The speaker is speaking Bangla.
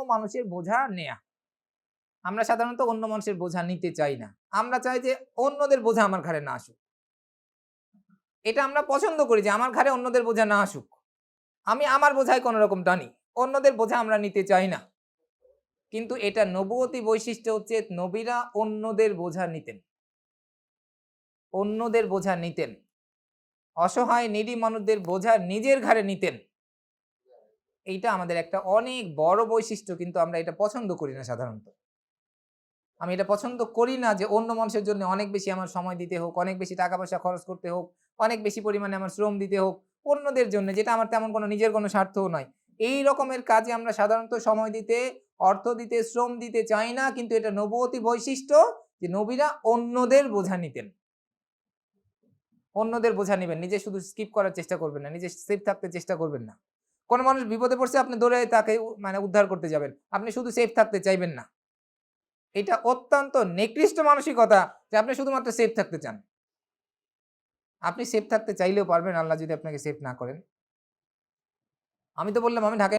মানুষের বোঝা নেয়া। আমরা সাধারণত অন্য মানুষের বোঝা নিতে চাই না। আমরা চাই যে অন্যদের বোঝা আমার ঘাড়ে না আসুক। এটা আমরা পছন্দ করি যে আমার ঘাড়ে অন্যদের বোঝা না আসুক। আমি আমার বোঝায় কোন রকম টানি। অন্যদের বোঝা আমরা নিতে চাই না। কিন্তু এটা নবুয়তি বৈশিষ্ট্য হচ্ছে নবীরা অন্যদের বোঝা নিতেন। অন্যদের বোঝা নিতেন। অসহায় নিডি মানুষদের বোঝা নিজের ঘাড়ে নিতেন। এইটা আমাদের একটা অনেক বড় বৈশিষ্ট্য, কিন্তু আমরা এটা পছন্দ করি না সাধারণত। আমি এটা পছন্দ করি না যে অন্য মানুষের জন্য অনেক বেশি আমার সময় দিতে হোক, অনেক বেশি টাকা পয়সা খরচ করতে হোক, অনেক বেশি পরিমাণে আমার শ্রম দিতে হোক অন্যদের জন্য, যেটা আমার তেমন কোনো নিজের কোনো স্বার্থও নয়। এই রকমের কাজে আমরা সাধারণত সময় দিতে, অর্থ দিতে, শ্রম দিতে চাই না, কিন্তু এটা নবুয়তি বৈশিষ্ট্য যে নবীরা অন্যদের বোঝা নিতেন। অন্যদের বোঝা নিবেন, নিজে শুধু স্কিপ করার চেষ্টা করবেন না, নিজে সেফ থাকতে চেষ্টা করবেন না। কোন মানুষ বিপদে পড়ছে, আপনি দৌড়ে তাকে মানে উদ্ধার করতে যাবেন, আপনি শুধু সেফ থাকতে চাইবেন না। এটা অত্যন্ত নিকৃষ্ট মানসিকতা যে আপনি শুধুমাত্র সেফ থাকতে চান। আপনি সেফ থাকতে চাইলেও পারবেন, আল্লাহ যদি আপনাকে সেফ না করেন। আমি তো বললাম আমি ঢাকায়